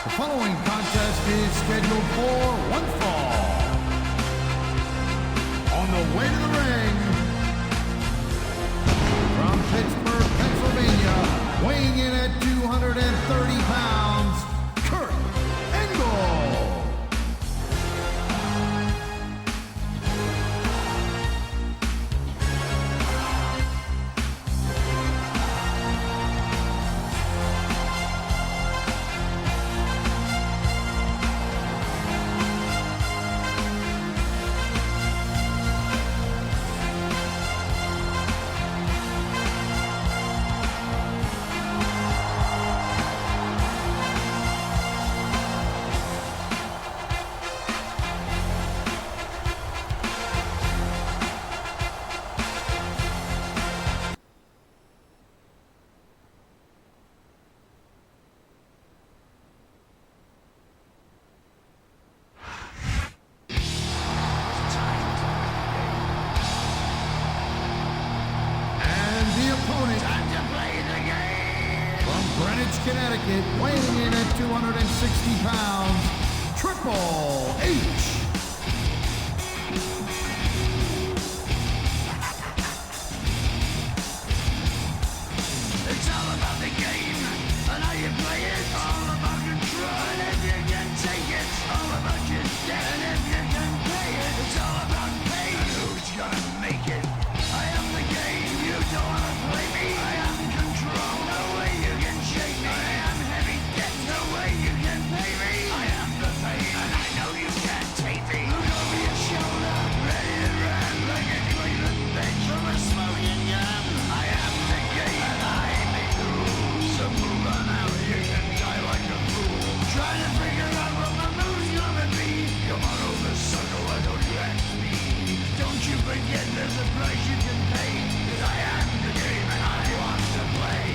The following contest is scheduled for one fall. On the way to the ring, from Pittsburgh, Pennsylvania, weighing in at 230 pounds, Kurt Angle. Connecticut, weighing in at 260 pounds, Triple H. It's all about the game, and how you play it. All about control, and if you can take it. All about your debt, and if you can pay it. It's all about pain. Who's gonna make it? I am the game, you don't wanna play me. I am control, no way you can shake me. I am heavy debt, no way you can pay me. I am the pain, and I know you can't take me. Look over your shoulder, ready to run like a Cleveland bench from a smoking gun. I am the game, and I make the rules. So move on out, you can die like a fool. Trying to figure out what my move's gonna be. Come on over, sucker, why don't you ask me? Don't you forget there's a price you can pay. 'Cause I am the game, and I want to play.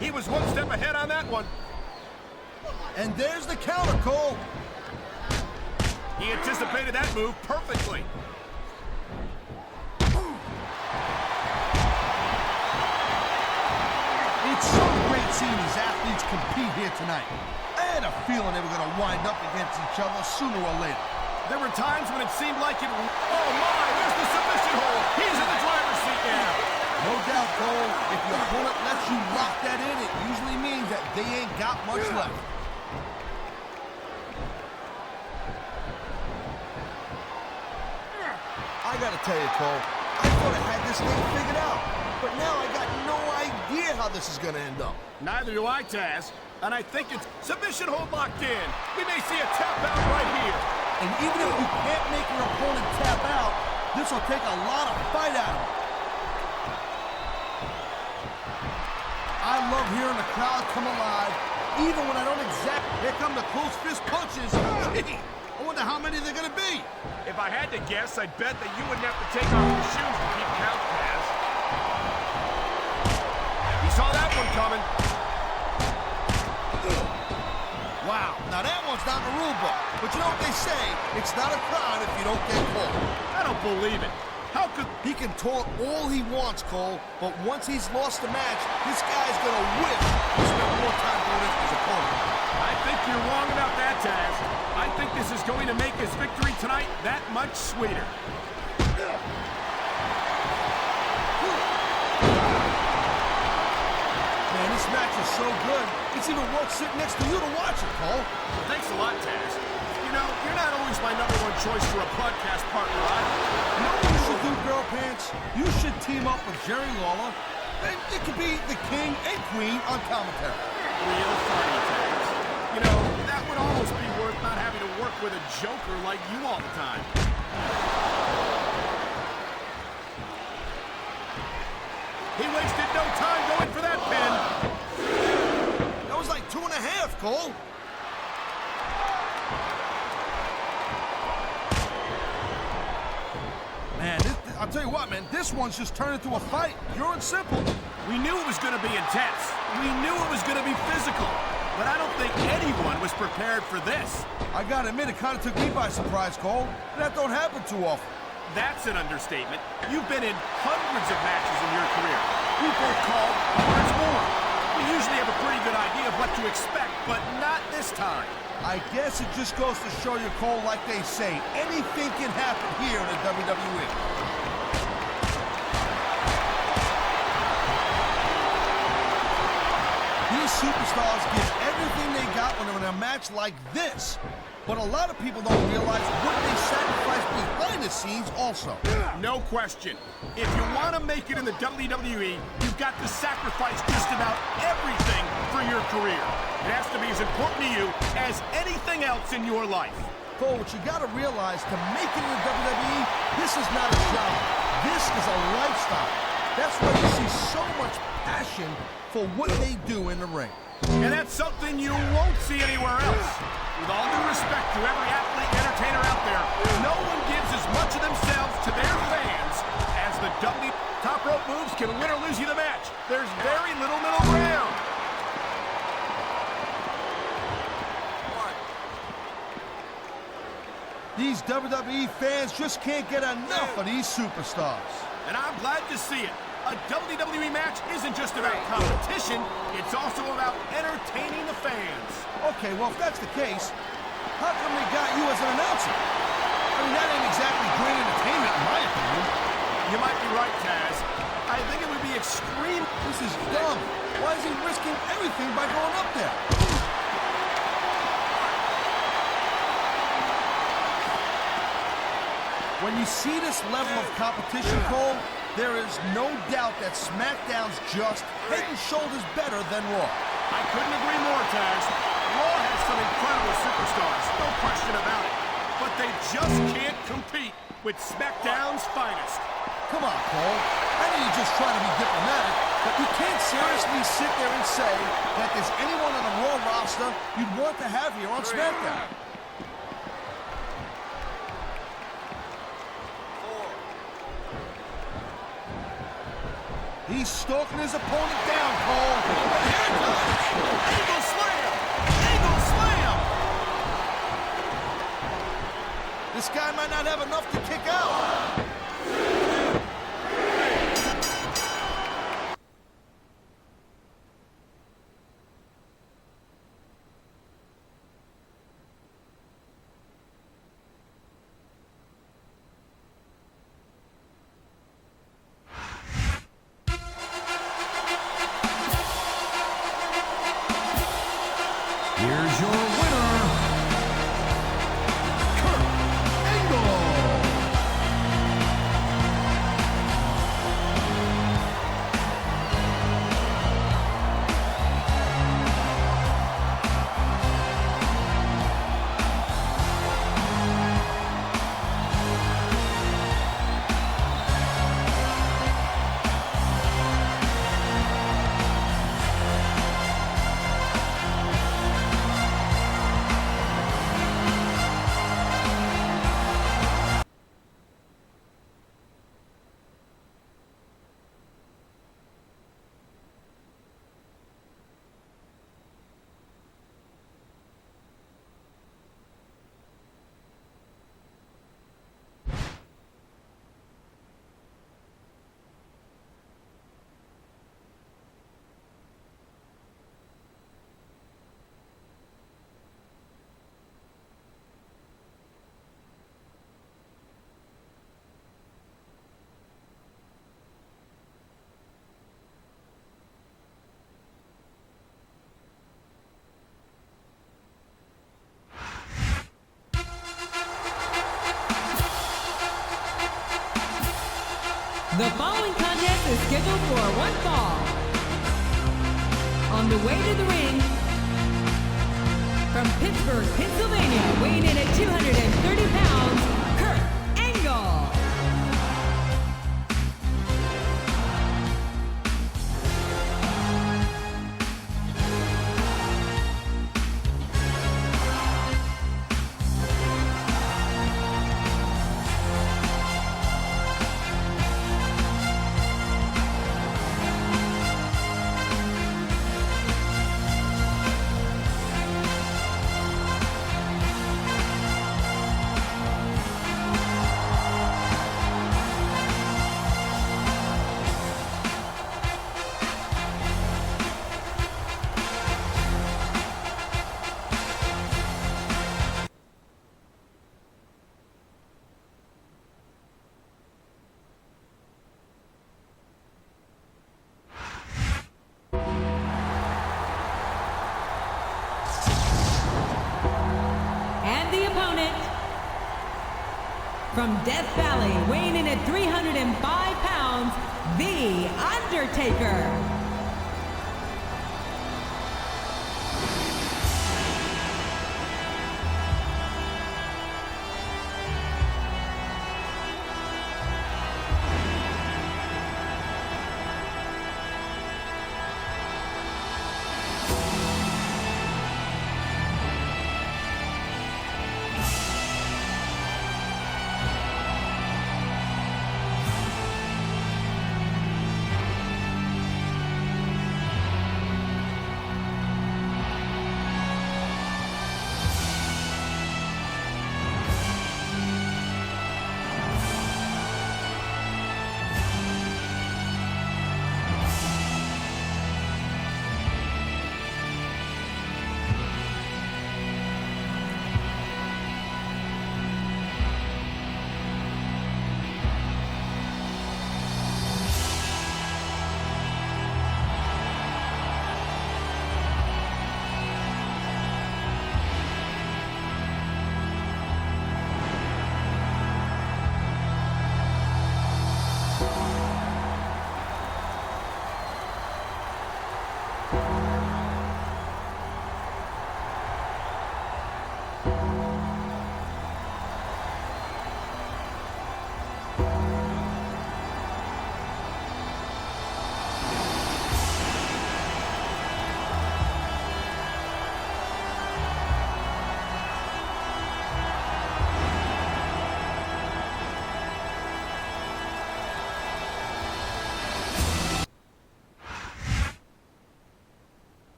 He was one step ahead on that one. And there's the counter, Cole. He anticipated that move perfectly. It's so great seeing these athletes compete here tonight. I had a feeling they were going to wind up against each other sooner or later. There were times when it seemed like it... Oh, my! There's the submission hold! He's in the driver's seat now! No doubt, Cole, if your opponent lets you lock that in, it usually means that they ain't got much left. I gotta tell you, Cole, I thought I had this thing figured out, but now I got no idea how this is gonna end up. Neither do I, Taz. And I think it's submission hold locked in. We may see a tap out right here. And even if you can't make your opponent tap out, this will take a lot of fight out of him. I love hearing the crowd come alive, even when I don't exactly... Here come the close fist punches. Gee, I wonder how many they're gonna be. If I had to guess, I'd bet that you wouldn't have to take off your shoes to keep count, Taz. You saw that one coming. Wow, now that one's not in the rule book. But you know what they say, it's not a crime if you don't get caught. I don't believe it. How could... He can taunt all he wants, Cole, but once he's lost the match, this guy's gonna wish he spent more time going after his opponent. I think you're wrong about that, Taz. I think this is going to make his victory tonight that much sweeter. Man, this match is so good, it's even worth sitting next to you to watch it, Cole. Thanks a lot, Taz. You know, you're not always my #1 choice for a podcast partner, You know what you should do, Girl Pants? You should team up with Jerry Lawler. It could be the king and queen on commentary. Real funny, Taz. You know, that would almost be worth not having to work with a joker like you all the time. He wasted no time going for that pin. That was like 2.5, Cole. Man, I'll tell you what, man, this one's just turned into a fight. Pure and simple. We knew it was going to be intense. We knew it was going to be physical. But I don't think anyone was prepared for this. I gotta admit, it kind of took me by surprise, Cole. That don't happen too often. That's an understatement. You've been in hundreds of matches in your career. We've both called hundreds more. We usually have a pretty good idea of what to expect, but not this time. I guess it just goes to show you, Cole, like they say, anything can happen here in the WWE. These superstars give everything they got when they're in a match like this. But a lot of people don't realize what they sacrifice behind the scenes also. No question. If you want to make it in the WWE, you've got to sacrifice just about everything for your career. It has to be as important to you as anything else in your life. Cole, what you got to realize, to make it in the WWE, this is not a job. This is a lifestyle. That's why you see so much passion for what they do in the ring. And that's something you won't see anywhere else. With all due respect to every athlete and entertainer out there, no one gives as much of themselves to their fans as the WWE. Top rope moves can win or lose you the match. There's very little middle ground. These WWE fans just can't get enough of these superstars. And I'm glad to see it. A WWE match isn't just about competition, it's also about entertaining the fans. Okay, well, if that's the case, how come they got you as an announcer? I mean, that ain't exactly great entertainment, in my opinion. You might be right, Taz. I think it would be extreme. This is dumb. Why is he risking everything by going up there? When you see this level of competition, Cole, there is no doubt that Smackdown's just head and shoulders better than Raw. I couldn't agree more, Taz. Raw has some incredible superstars, no question about it. But they just can't compete with Smackdown's finest. Come on, Cole. I know you're just trying to be diplomatic, but you can't seriously sit there and say that there's anyone on the Raw roster you'd want to have here on Smackdown. He's stalking his opponent down, Cole. And here it comes. Eagle slam! Eagle slam! This guy might not have enough to kick out. Here's your winner, Kurt Angle. The following contest is scheduled for one fall. On the way to the ring, from Pittsburgh, Pennsylvania, weighing in at 230 pounds, Kurt Angle. From Death Valley, weighing in at 305 pounds, The Undertaker.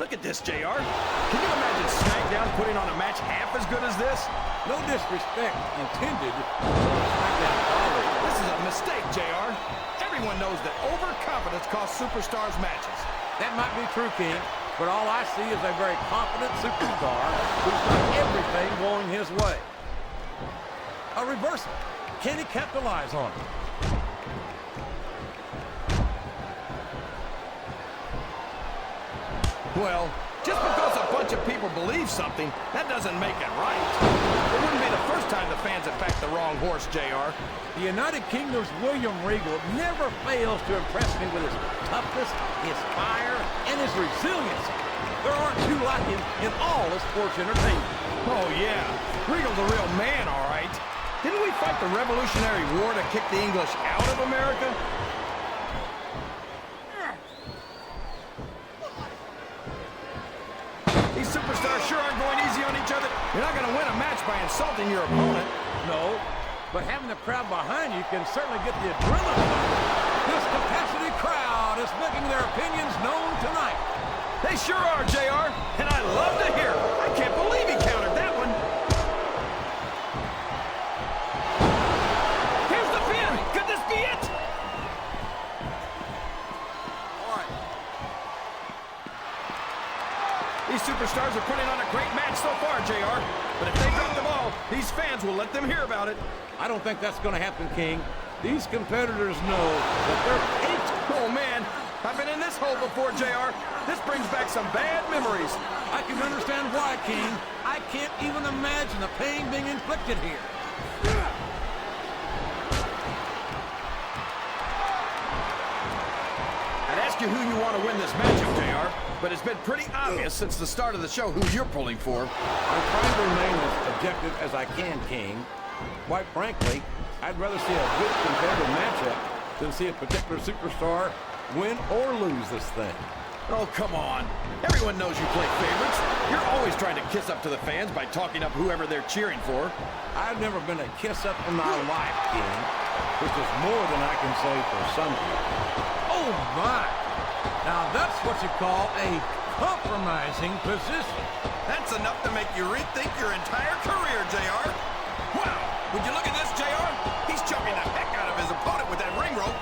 Look at this, JR. Can you imagine Smackdown putting on a match half as good as this? No disrespect intended. Smackdown quality. This is a mistake, JR. Everyone knows that overconfidence costs superstars matches. That might be true, King, but all I see is a very confident superstar who's got everything going his way. A reversal. Can he capitalize on it? Well, just because a bunch of people believe something, that doesn't make it right. It wouldn't be the first time the fans have backed the wrong horse, JR. The United Kingdom's William Regal never fails to impress me with his toughness, his fire, and his resiliency. There aren't two like him in all of sports entertainment. Oh, yeah. Regal's a real man, all right. Didn't we fight the Revolutionary War to kick the English out of America? These superstars sure aren't going easy on each other. You're not going to win a match by insulting your opponent. No, but having the crowd behind you can certainly get the adrenaline. This capacity crowd is making their opinions known tonight. They sure are, JR, and I love to hear it. I can't believe he countered that one. Here's the pin. Could this be it? All right. These superstars are putting on a great match so far, JR. But if they drop the ball, these fans will let them hear about it. I don't think that's going to happen, King. These competitors know that they're caked. Oh, man. I've been in this hole before, JR. This brings back some bad memories. I can understand why, King. I can't even imagine the pain being inflicted here. I'd ask you who you want to win this matchup, JR, but it's been pretty obvious since the start of the show who you're pulling for. I'm trying to remain as objective as I can, King. Quite frankly, I'd rather see a good competitive matchup than see a particular superstar win or lose this thing. Oh, come on. Everyone knows you play favorites. You're always trying to kiss up to the fans by talking up whoever they're cheering for. I've never been a kiss-up in my life, King, which is more than I can say for some people. Oh, my. Now, that's what you call a compromising position. That's enough to make you rethink your entire career, JR. Wow. Would you look at this, JR? He's choking the heck out of his opponent with that ring rope.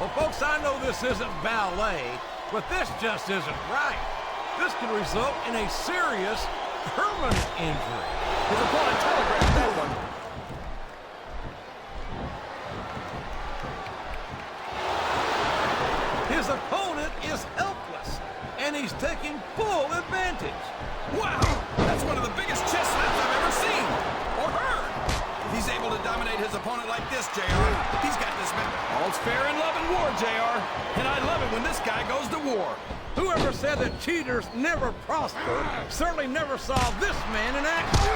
Well, folks, I know this isn't ballet, but this just isn't right. This could result in a serious, permanent injury. His opponent telegraphed that one. His opponent is helpless, and he's taking full advantage. Wow! That's one of the biggest chest slaps I've ever seen. Or heard. If he's able to dominate his opponent like this, JR, he's got this man. All's fair in love and war, JR. And I love it when this guy goes to war. Whoever said that cheaters never prosper certainly never saw this man in action.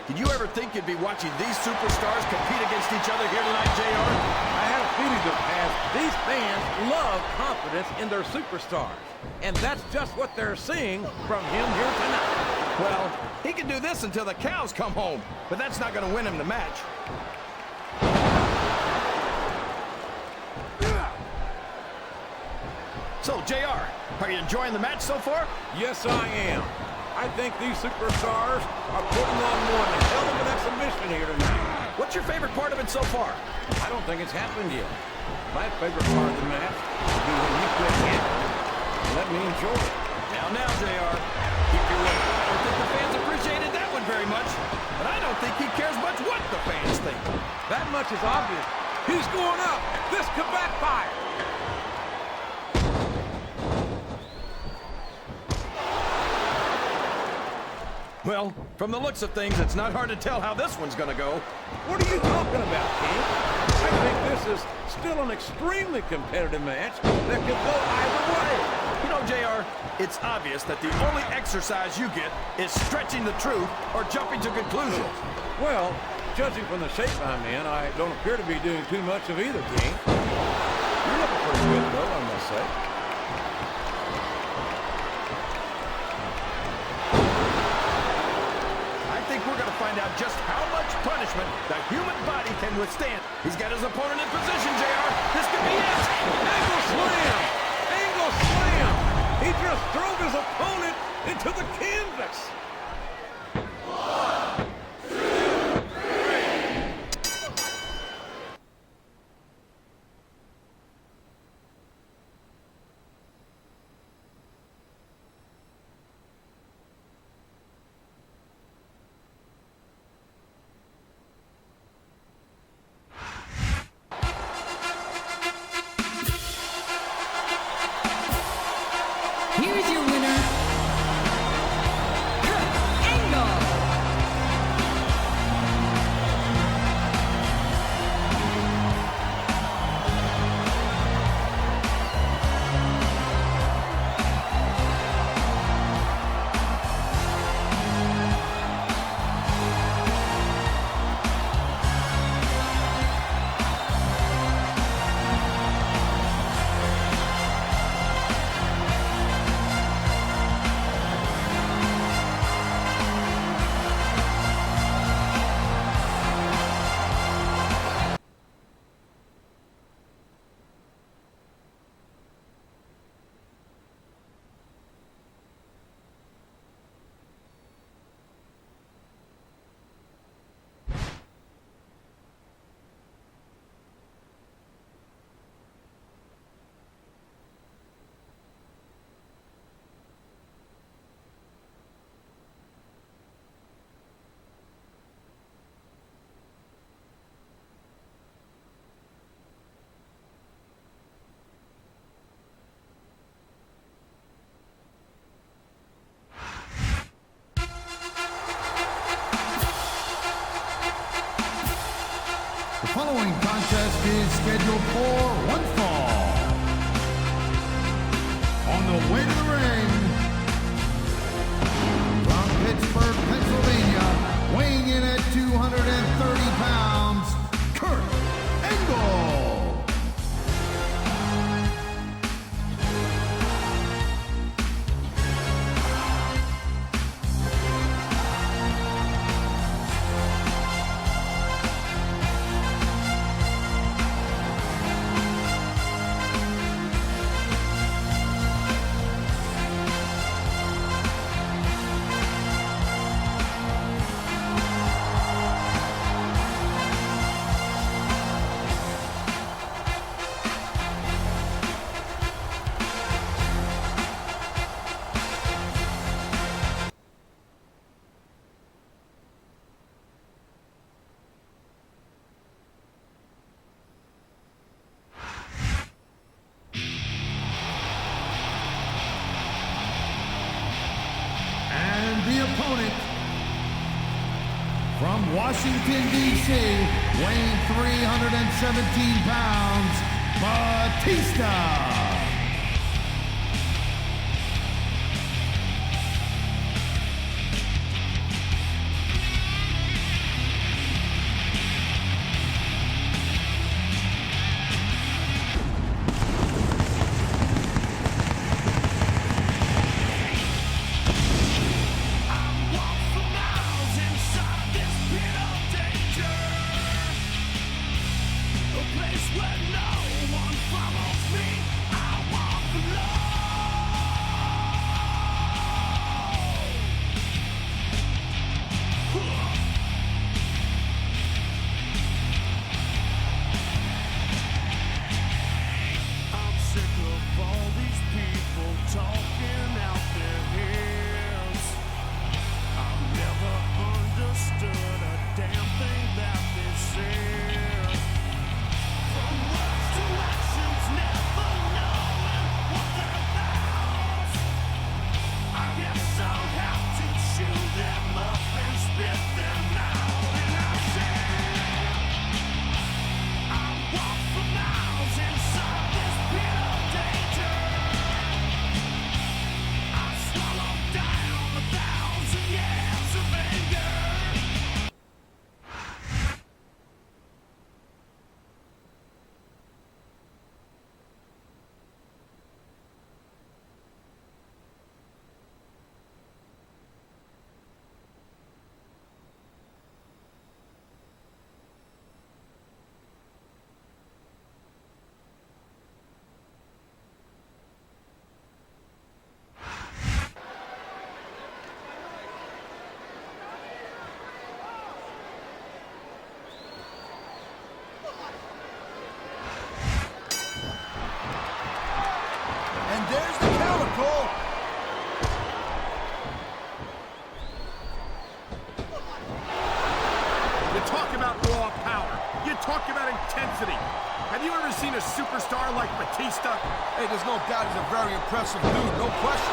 Did you ever think you'd be watching these superstars compete against each other here tonight, JR? I had a feeling that these fans love confidence in their superstars. And that's just what they're seeing from him here tonight. Well, he can do this until the cows come home, but that's not going to win him the match. So, JR, are you enjoying the match so far? Yes, I am. I think these superstars are putting on one hell of an exhibition here tonight. What's your favorite part of it so far? I don't think it's happened yet. My favorite part of the match will be when you quit yapping and let me enjoy it. Now, JR, keep your word. I don't think the fans appreciated that one very much, but I don't think he cares much what the fans think. That much is obvious. He's going up. This could backfire. Well, from the looks of things, it's not hard to tell how this one's going to go. What are you talking about, King? I think this is still an extremely competitive match that could go either way. You know, JR, it's obvious that the only exercise you get is stretching the truth or jumping to conclusions. Well, judging from the shape I'm in, I don't appear to be doing too much of either, King. You're looking pretty good, though, I must say. We're going to find out just how much punishment the human body can withstand. He's got his opponent in position, JR. This could be it. Angle slam! Angle slam! He just drove his opponent into the canvas. 1, 2, 3. Here's your winner, Kurt following contest is scheduled for one fall. On the way to the ring, from Pittsburgh, Pennsylvania, weighing in at 230 pounds, Kurt Angle. The opponent from Washington, D.C., weighing 317 pounds, Batista. There's the counter, Cole. You talk about raw power. You talk about intensity. Have you ever seen a superstar like Batista? Hey, there's no doubt he's a very impressive dude, no question.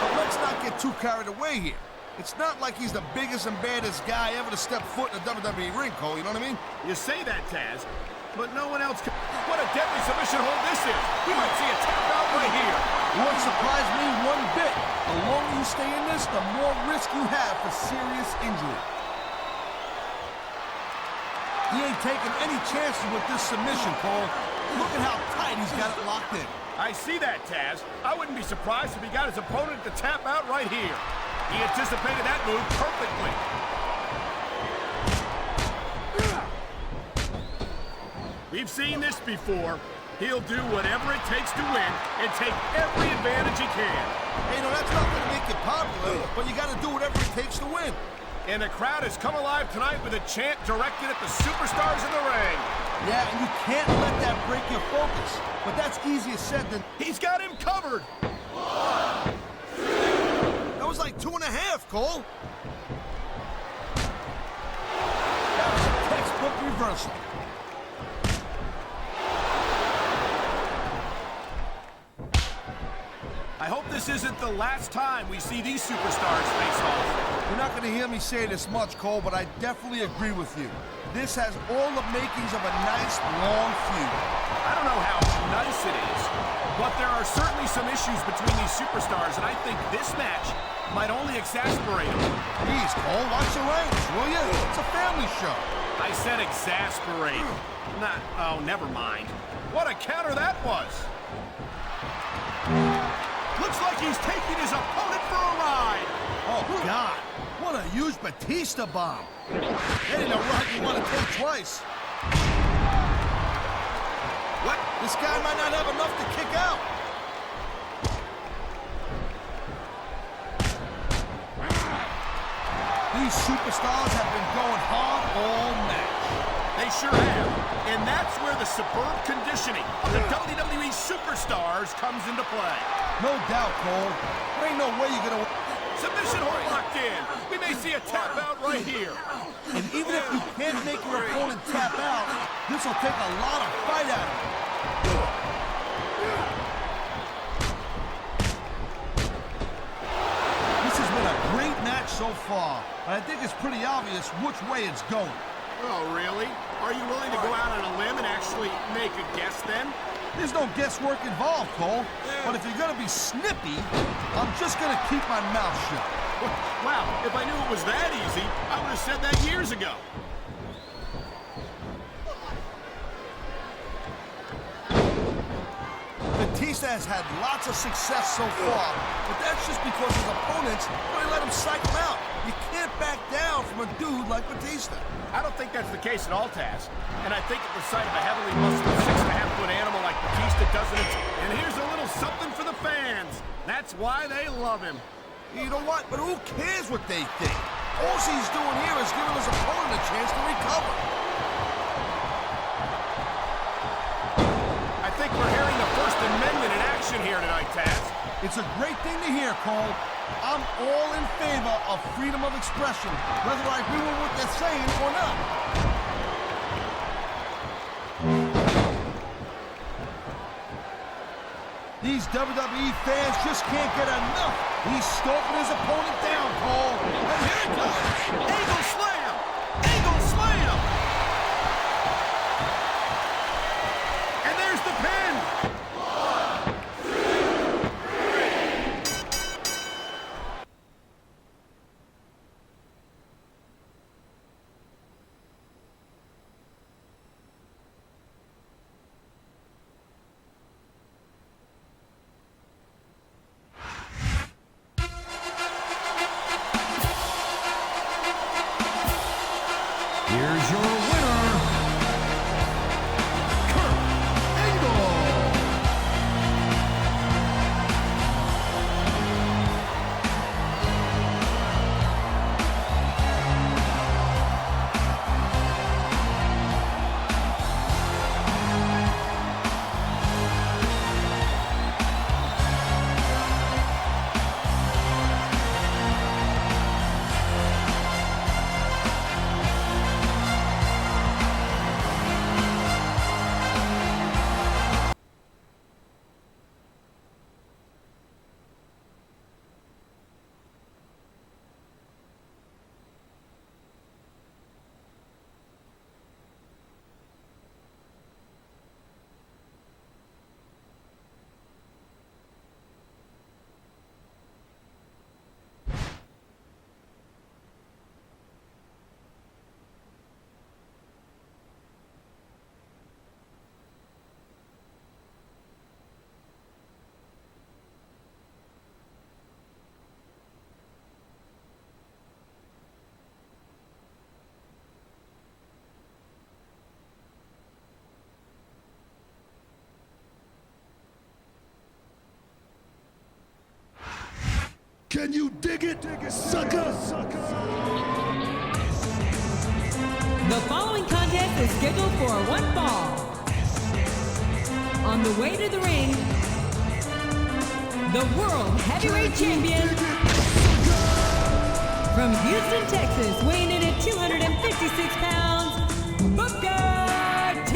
But let's not get too carried away here. It's not like he's the biggest and baddest guy ever to step foot in a WWE ring, Cole, you know what I mean? You say that, Taz, but no one else can. What a deadly submission hold this is. We might see a tap out right here. It wouldn't surprise me one bit. The longer you stay in this, the more risk you have for serious injury. He ain't taking any chances with this submission, Cole. Look at how tight he's got it locked in. I see that, Taz. I wouldn't be surprised if he got his opponent to tap out right here. He anticipated that move perfectly. We've seen this before. He'll do whatever it takes to win and take every advantage he can. Hey, no, that's not going to make it popular, but you got to do whatever it takes to win. And the crowd has come alive tonight with a chant directed at the superstars in the ring. Yeah, and you can't let that break your focus. But that's easier said than... He's got him covered. 1, 2. That was like 2.5, Cole. That was a textbook reversal. I hope this this isn't the last time we see these superstars face off. You're not going to hear me say this much, Cole, but I definitely agree with you. This has all the makings of a nice, long feud. I don't know how nice it is, but there are certainly some issues between these superstars, and I think this match might only exasperate them. Please, Cole, watch your language, will you? It's a family show. I said exasperate. Oh, never mind. What a counter that was. Looks like he's taking his opponent for a ride. Oh, God. What a huge Batista bomb. That ain't a ride you want to take twice. What? This guy might not have enough to kick out. These superstars have been going hard all match. They sure have. And that's where the superb conditioning of the WWE superstars comes into play. No doubt, Cole. There ain't no way you're going to... Submission hold locked in. We may see a tap out right here. And even if you can't make your opponent tap out, this will take a lot of fight out of him. This has been a great match so far, but I think it's pretty obvious which way it's going. Oh, really? Are you willing to go out on a limb and actually make a guess then? There's no guesswork involved, Cole. But if you're going to be snippy, I'm just going to keep my mouth shut. Wow, if I knew it was that easy, I would have said that years ago. Batista has had lots of success so far, but that's just because his opponents really let him psych him out. You can't back down from a dude like Batista. I don't think that's the case at all, Taz. And I think at the sight of a heavily muscled 6.5-foot animal like Batista doesn't it. And here's a little something for the fans. That's why they love him. You know what? But who cares what they think? All he's doing here is giving his opponent a chance to recover. I think we're hearing the First Amendment in action here tonight, Taz. It's a great thing to hear, Cole. I'm all in favor of freedom of expression, whether I agree with what they're saying or not. These WWE fans just can't get enough. He's stomping his opponent down, Cole. And here it comes. Angle slam! Angle slam! And there's the pin! Here's your winner, Kurt Angle. Can you dig it, sucker? The following contest is scheduled for one fall. On the way to the ring, the World Heavyweight Champion from Houston, Texas, weighing in at 256 pounds, Booker T.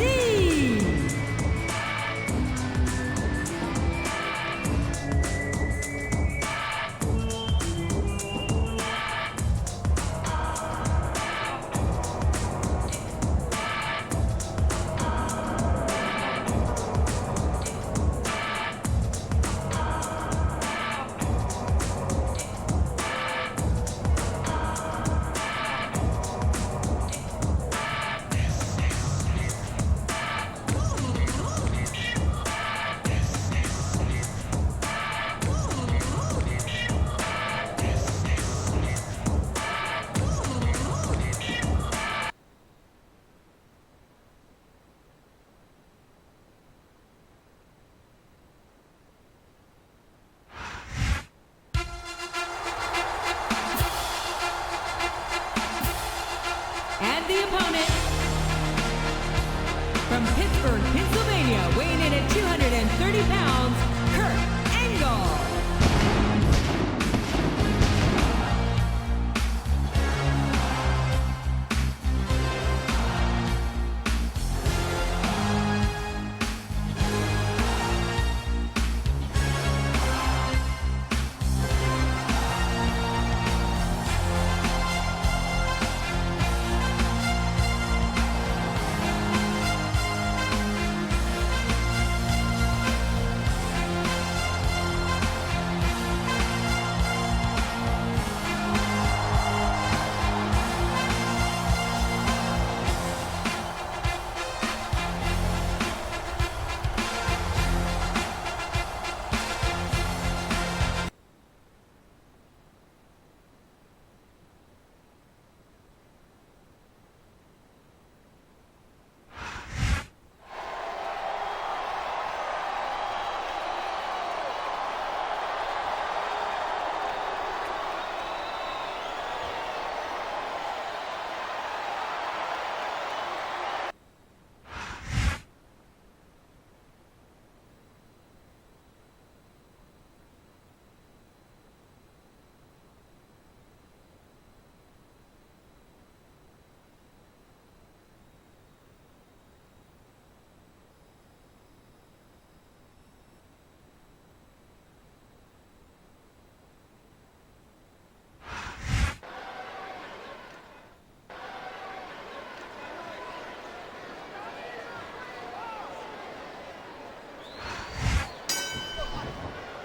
And the opponent, from Pittsburgh, Pennsylvania, weighing in at 230 pounds, Kurt Angle.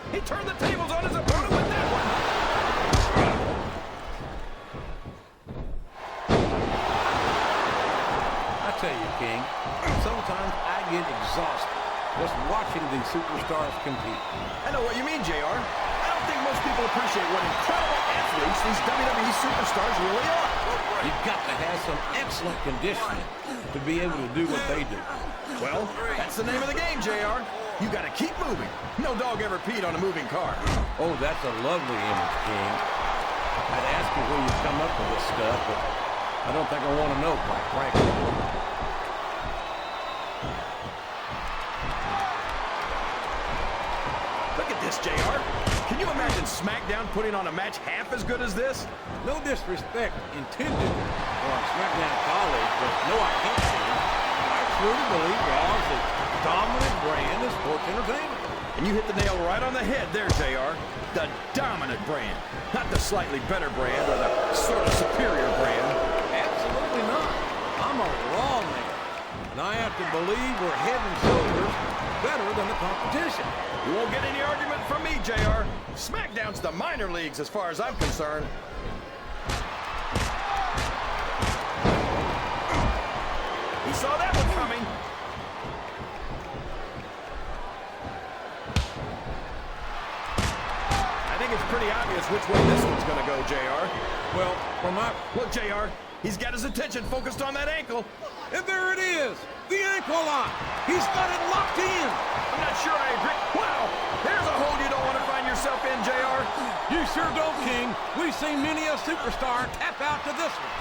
He turned the tables on his opponent with that one. I tell you, King, sometimes I get exhausted just watching these superstars compete. I know what you mean, JR. I don't think most people appreciate what incredible athletes these WWE superstars really are. You've got to have some excellent conditioning to be able to do what they do. Well, that's the name of the game, JR. You gotta keep moving. No dog ever peed on a moving car. Oh, that's a lovely image, King. I'd ask you where you come up with this stuff, but I don't think I want to know, quite frankly. Look at this, JR. Can you imagine Smackdown putting on a match half as good as this? No disrespect intended for our Smackdown colleagues, but no, I can't say it. I truly believe Raw is the dominant brand of sports entertainment. And you hit the nail right on the head there, JR. The dominant brand. Not the slightly better brand or the sort of superior brand. Absolutely not. I'm a Raw man, and I have to believe we're head and shoulders better than the competition. You won't get any argument from me, JR. Smackdown's the minor leagues as far as I'm concerned. He saw that one coming. I think it's pretty obvious which way this one's going to go, JR. Well, for my... Look, JR, he's got his attention focused on that ankle. And there it is, the ankle lock. He's got it locked in. I'm not sure I agree. Wow, there's a hole you don't want to find yourself in, JR. You sure don't, King. We've seen many a superstar tap out to this one.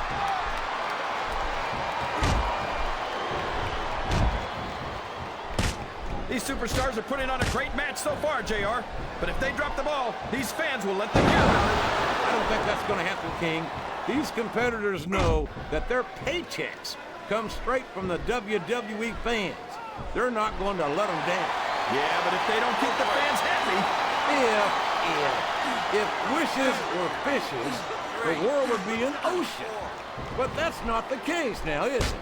These superstars are putting on a great match so far, JR. But if they drop the ball, these fans will let them hear about it. I don't think that's going to happen, King. These competitors know that their paychecks come straight from the WWE fans. They're not going to let them down. Yeah, but if they don't keep the fans happy... If wishes were fishes, the world would be an ocean. But that's not the case now, is it?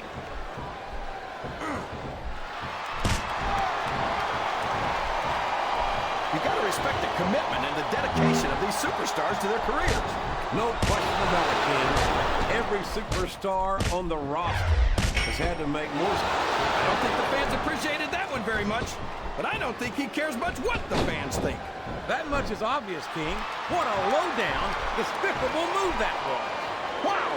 You got to respect the commitment and the dedication of these superstars to their careers. No question about it, King. Every superstar on the roster has had to make moves. I don't think the fans appreciated that one very much, but I don't think he cares much what the fans think. That much is obvious, King. What a low-down, despicable move that was. Wow!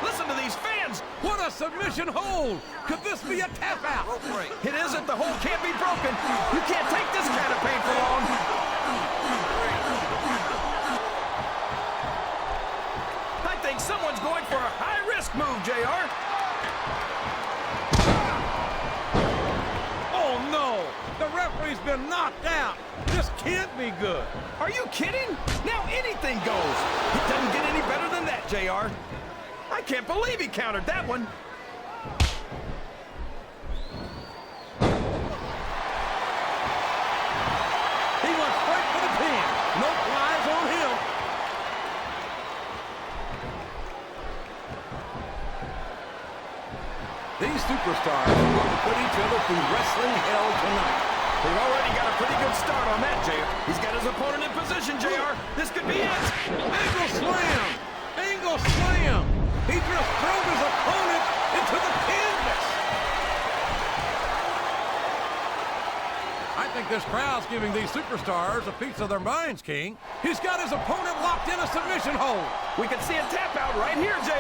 Listen to these fans! What a submission hold! Could this be a tap-out? It isn't. The hold can't be broken. You can't take this kind of pain for long. I think someone's going for a high-risk move, JR. he's been knocked out. This can't be good. Are you kidding? Now anything goes. It doesn't get any better than that, JR. I can't believe he countered that one. He went straight for the pin. No flies on him. These superstars are going to put each other through wrestling hell tonight. They've already got a pretty good start on that, JR. He's got his opponent in position, JR. This could be it. Angle slam! Angle slam! He just threw his opponent into the canvas. I think this crowd's giving these superstars a piece of their minds, King. He's got his opponent locked in a submission hold. We can see a tap out right here, JR.